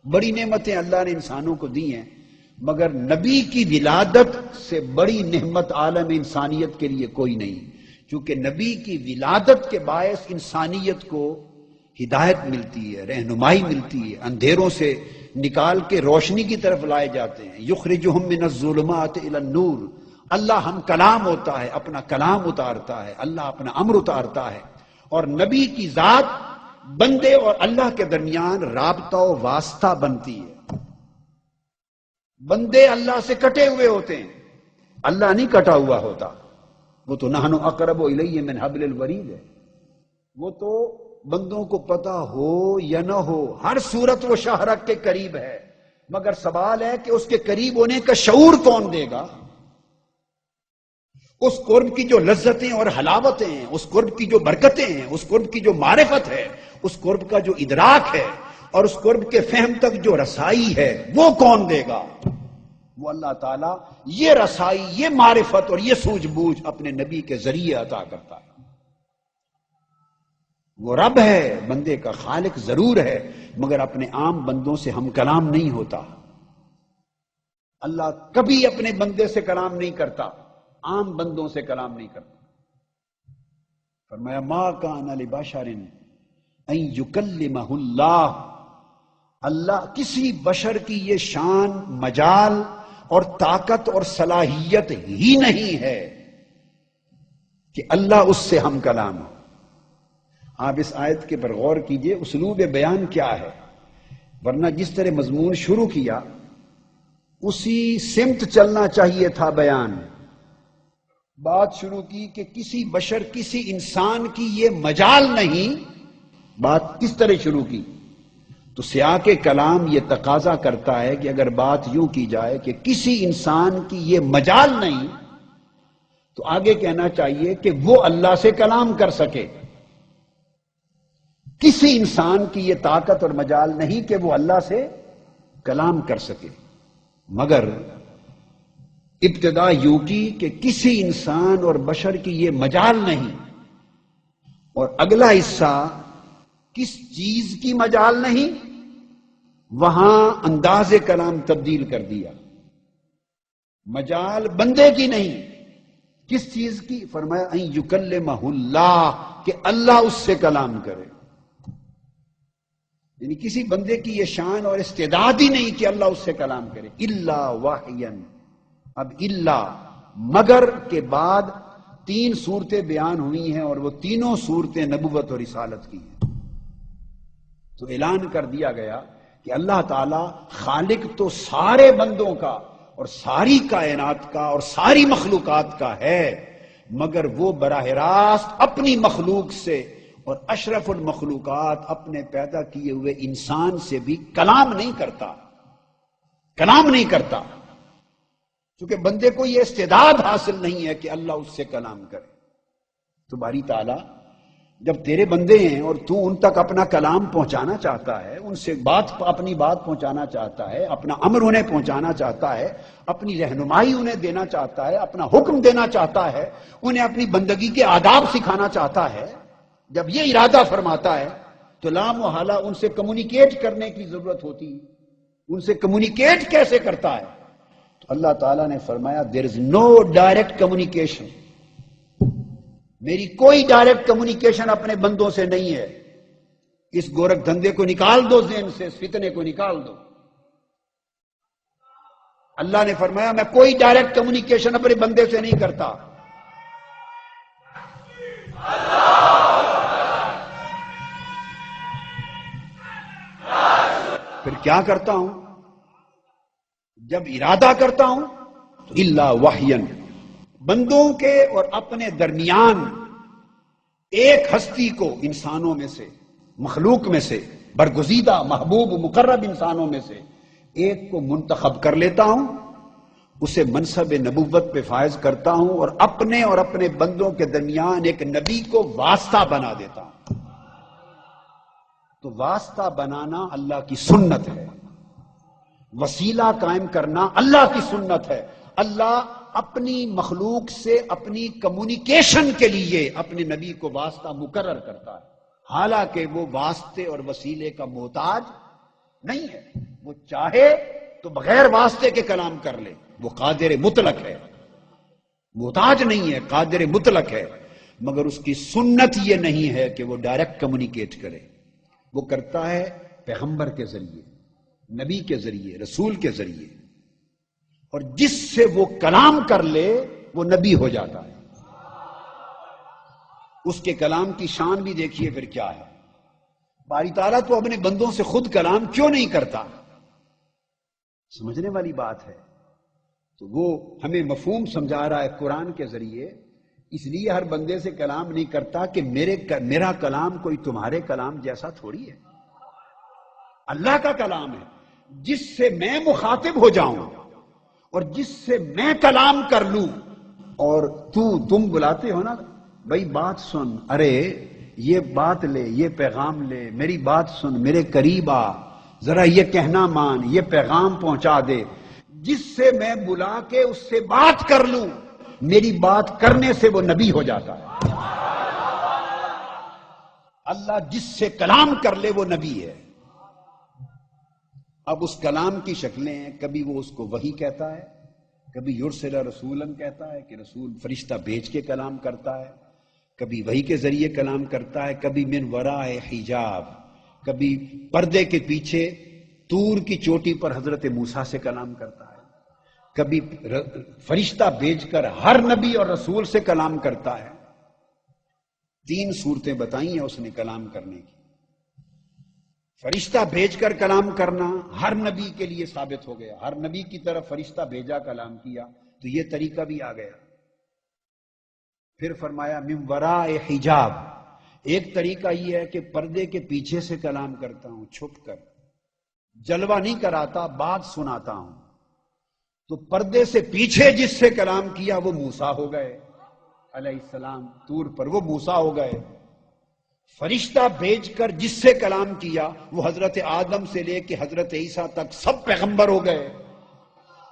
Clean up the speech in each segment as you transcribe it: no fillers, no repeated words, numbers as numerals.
بڑی نعمتیں اللہ نے انسانوں کو دی ہیں، مگر نبی کی ولادت سے بڑی نعمت عالم انسانیت کے لیے کوئی نہیں، چونکہ نبی کی ولادت کے باعث انسانیت کو ہدایت ملتی ہے، رہنمائی ملتی ہے، اندھیروں سے نکال کے روشنی کی طرف لائے جاتے ہیں۔ یخرجہم من الظلمات الی النور، اللہ ہم کلام ہوتا ہے، اپنا کلام اتارتا ہے، اللہ اپنا امر اتارتا ہے، اور نبی کی ذات بندے اور اللہ کے درمیان رابطہ و واسطہ بنتی ہے۔ بندے اللہ سے کٹے ہوئے ہوتے ہیں، اللہ نہیں کٹا ہوا ہوتا، وہ تو نحن اقرب الیہ من حبل الورید ہے، وہ تو بندوں کو پتا ہو یا نہ ہو ہر صورت وہ شاہرگ کے قریب ہے، مگر سوال ہے کہ اس کے قریب ہونے کا شعور کون دے گا؟ اس قرب کی جو لذتیں اور حلاوتیں ہیں، اس قرب کی جو برکتیں ہیں، اس قرب کی جو معرفت ہے، اس قرب کا جو ادراک ہے، اور اس قرب کے فہم تک جو رسائی ہے، وہ کون دے گا؟ وہ اللہ تعالیٰ یہ رسائی، یہ معرفت اور یہ سوجھ بوجھ اپنے نبی کے ذریعے عطا کرتا ہے۔ وہ رب ہے، بندے کا خالق ضرور ہے، مگر اپنے عام بندوں سے ہم کلام نہیں ہوتا۔ اللہ کبھی اپنے بندے سے کلام نہیں کرتا، عام بندوں سے کلام نہیں کرتا۔ فرمایا ما کان لبشر ان یکلمہ اللہ، اللہ کسی بشر کی یہ شان، مجال اور طاقت اور صلاحیت ہی نہیں ہے کہ اللہ اس سے ہم کلام ہو۔ آپ اس آیت کے پر غور کیجئے، اسلوب بیان کیا ہے، ورنہ جس طرح مضمون شروع کیا اسی سمت چلنا چاہیے تھا بیان۔ بات شروع کی کہ کسی بشر، کسی انسان کی یہ مجال نہیں، بات کس طرح شروع کی؟ تو سیاق کلام یہ تقاضا کرتا ہے کہ اگر بات یوں کی جائے کہ کسی انسان کی یہ مجال نہیں، تو آگے کہنا چاہیے کہ وہ اللہ سے کلام کر سکے۔ کسی انسان کی یہ طاقت اور مجال نہیں کہ وہ اللہ سے کلام کر سکے، مگر ابتدا یوں کی کہ کسی انسان اور بشر کی یہ مجال نہیں، اور اگلا حصہ کس چیز کی مجال نہیں، وہاں انداز کلام تبدیل کر دیا۔ مجال بندے کی نہیں، کس چیز کی؟ فرمایا ان یکلمہ اللہ، کہ اللہ اس سے کلام کرے۔ یعنی کسی بندے کی یہ شان اور استعداد ہی نہیں کہ اللہ اس سے کلام کرے۔ الا وحیا، اب الا مگر کے بعد 3 صورتیں بیان ہوئی ہیں، اور وہ تینوں صورتیں نبوت اور رسالت کی ہیں۔ تو اعلان کر دیا گیا کہ اللہ تعالی خالق تو سارے بندوں کا اور ساری کائنات کا اور ساری مخلوقات کا ہے، مگر وہ براہ راست اپنی مخلوق سے اور اشرف المخلوقات اپنے پیدا کیے ہوئے انسان سے بھی کلام نہیں کرتا، کلام نہیں کرتا، کیونکہ بندے کو یہ استعداد حاصل نہیں ہے کہ اللہ اس سے کلام کرے۔ تو باری تعالیٰ جب تیرے بندے ہیں اور تو ان تک اپنا کلام پہنچانا چاہتا ہے، ان سے اپنی بات پہنچانا چاہتا ہے، اپنا امر انہیں پہنچانا چاہتا ہے، اپنی رہنمائی انہیں دینا چاہتا ہے، اپنا حکم دینا چاہتا ہے، انہیں اپنی بندگی کے آداب سکھانا چاہتا ہے، جب یہ ارادہ فرماتا ہے تو لا محالہ ان سے کمیونیکیٹ کرنے کی ضرورت ہوتی ہے۔ ان سے کمیونیکیٹ کیسے کرتا ہے؟ تو اللہ تعالیٰ نے فرمایا دیر از نو ڈائریکٹ کمیونیکیشن، میری کوئی ڈائریکٹ کمیونیکیشن اپنے بندوں سے نہیں ہے۔ اس گورکھ دھندے کو نکال دو ذہن سے، اس فتنے کو نکال دو۔ اللہ نے فرمایا میں کوئی ڈائریکٹ کمیونیکیشن اپنے بندے سے نہیں کرتا۔ پھر کیا کرتا ہوں؟ جب ارادہ کرتا ہوں تو الا وحین، بندوں کے اور اپنے درمیان ایک ہستی کو انسانوں میں سے، مخلوق میں سے، برگزیدہ محبوب مقرب انسانوں میں سے ایک کو منتخب کر لیتا ہوں، اسے منصب نبوت پہ فائز کرتا ہوں، اور اپنے بندوں کے درمیان ایک نبی کو واسطہ بنا دیتا ہوں۔ تو واسطہ بنانا اللہ کی سنت ہے، وسیلہ قائم کرنا اللہ کی سنت ہے۔ اللہ اپنی مخلوق سے اپنی کمیونیکیشن کے لیے اپنے نبی کو واسطہ مقرر کرتا ہے، حالانکہ وہ واسطے اور وسیلے کا محتاج نہیں ہے. وہ چاہے تو بغیر واسطے کے کلام کر لے. وہ قادر مطلق ہے، محتاج نہیں ہے، قادر مطلق ہے. مگر اس کی سنت یہ نہیں ہے کہ وہ ڈائریکٹ کمیونیکیٹ کرے. وہ کرتا ہے پیغمبر کے ذریعے، نبی کے ذریعے، رسول کے ذریعے. اور جس سے وہ کلام کر لے وہ نبی ہو جاتا ہے. اس کے کلام کی شان بھی دیکھیے پھر کیا ہے. باری تعالیٰ تو اپنے بندوں سے خود کلام کیوں نہیں کرتا؟ سمجھنے والی بات ہے. تو وہ ہمیں مفہوم سمجھا رہا ہے قرآن کے ذریعے. اس لیے ہر بندے سے کلام نہیں کرتا کہ میرا کلام کوئی تمہارے کلام جیسا تھوڑی ہے. اللہ کا کلام ہے جس سے میں مخاطب ہو جاؤں اور جس سے میں کلام کر لوں. اور تم بلاتے ہو نا بھائی بات سن، ارے یہ بات لے، یہ پیغام لے، میری بات سن، میرے قریب آ، ذرا یہ کہنا مان، یہ پیغام پہنچا دے. جس سے میں بلا کے اس سے بات کر لوں، میری بات کرنے سے وہ نبی ہو جاتا ہے. اللہ جس سے کلام کر لے وہ نبی ہے. اب اس کلام کی شکلیں ہیں. کبھی وہ اس کو وحی کہتا ہے، کبھی یرسل رسولاً کہتا ہے کہ رسول فرشتہ بھیج کے کلام کرتا ہے، کبھی وحی کے ذریعے کلام کرتا ہے، کبھی من وراء حجاب، کبھی پردے کے پیچھے طور کی چوٹی پر حضرت موسیٰ سے کلام کرتا ہے، کبھی فرشتہ بھیج کر ہر نبی اور رسول سے کلام کرتا ہے. 3 صورتیں بتائی ہیں اس نے کلام کرنے کی. فرشتہ بھیج کر کلام کرنا ہر نبی کے لیے ثابت ہو گیا. ہر نبی کی طرف فرشتہ بھیجا، کلام کیا، تو یہ طریقہ بھی آ گیا. پھر فرمایا من وراء حجاب. ایک طریقہ یہ ہے کہ پردے کے پیچھے سے کلام کرتا ہوں، چھپ کر، جلوہ نہیں کراتا، بات سناتا ہوں. تو پردے سے پیچھے جس سے کلام کیا وہ موسیٰ ہو گئے علیہ السلام طور پر، وہ موسیٰ ہو گئے. فرشتہ بھیج کر جس سے کلام کیا وہ حضرت آدم سے لے کے حضرت عیسیٰ تک سب پیغمبر ہو گئے.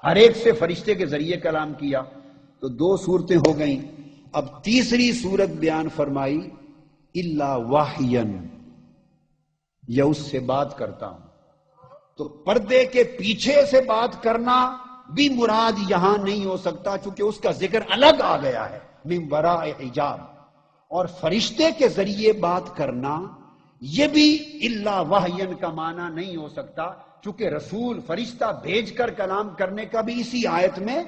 ہر ایک سے فرشتے کے ذریعے کلام کیا. تو 2 صورتیں ہو گئیں. اب تیسری صورت بیان فرمائی الا وحیا، یا اس سے بات کرتا ہوں. تو پردے کے پیچھے سے بات کرنا بھی مراد یہاں نہیں ہو سکتا چونکہ اس کا ذکر الگ آ گیا ہے من وراء حجاب. اور فرشتے کے ذریعے بات کرنا یہ بھی الا وحیا کا معنی نہیں ہو سکتا چونکہ رسول فرشتہ بھیج کر کلام کرنے کا بھی اسی آیت میں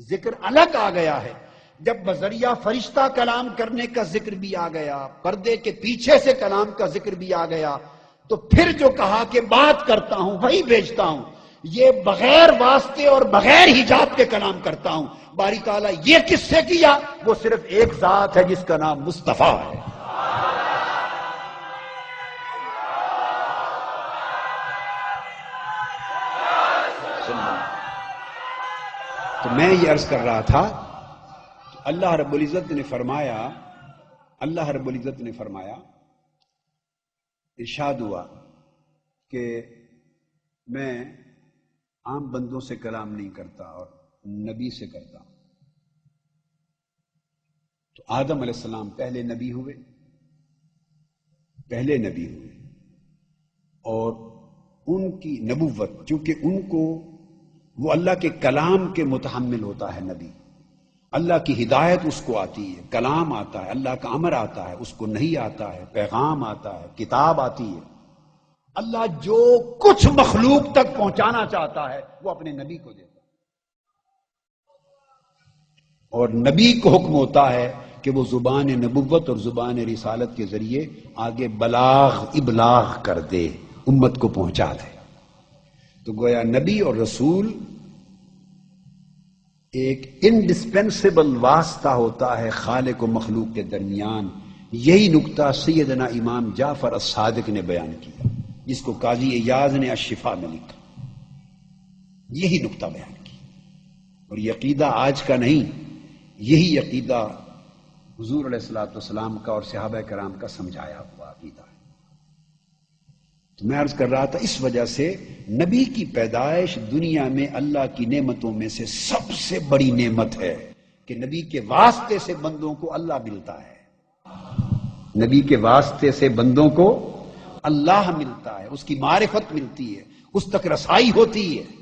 ذکر الگ آ گیا ہے. جب بذریعہ فرشتہ کلام کرنے کا ذکر بھی آ گیا، پردے کے پیچھے سے کلام کا ذکر بھی آ گیا، تو پھر جو کہا کہ بات کرتا ہوں، وہی بھیجتا ہوں، یہ بغیر واسطے اور بغیر حجاب کے کلام کرتا ہوں. باری تعالیٰ یہ کس سے کیا؟ وہ صرف ایک ذات ہے جس کا نام مصطفیٰ ہے. تو میں یہ عرض کر رہا تھا اللہ رب العزت نے فرمایا ارشاد ہوا کہ میں عام بندوں سے کلام نہیں کرتا اور نبی سے کرتا ہوں. تو آدم علیہ السلام پہلے نبی ہوئے اور ان کی نبوت چونکہ ان کو وہ اللہ کے کلام کے متحمل ہوتا ہے. نبی اللہ کی ہدایت اس کو آتی ہے، کلام آتا ہے، اللہ کا امر آتا ہے، اس کو نہیں آتا ہے، پیغام آتا ہے، کتاب آتی ہے. اللہ جو کچھ مخلوق تک پہنچانا چاہتا ہے وہ اپنے نبی کو دیتا ہے. اور نبی کو حکم ہوتا ہے کہ وہ زبان نبوت اور زبان رسالت کے ذریعے آگے ابلاغ کر دے، امت کو پہنچا دے. تو گویا نبی اور رسول ایک انڈسپینسیبل واسطہ ہوتا ہے خالق و مخلوق کے درمیان. یہی نکتہ سیدنا امام جعفر الصادق نے بیان کیا، جس کو قاضی ایاز نے الشفا میں لکھا. یہی نکتہ بیان کیا. اور یہ عقیدہ آج کا نہیں، یہی عقیدہ حضور علیہ الصلوۃ والسلام کا اور صحابہ کرام کا سمجھایا ہوا عقیدہ ہے. تو میں عرض کر رہا تھا اس وجہ سے نبی کی پیدائش دنیا میں اللہ کی نعمتوں میں سے سب سے بڑی نعمت ہے کہ نبی کے واسطے سے بندوں کو اللہ ملتا ہے. نبی کے واسطے سے بندوں کو اللہ ملتا ہے، اس کی معرفت ملتی ہے، اس تک رسائی ہوتی ہے۔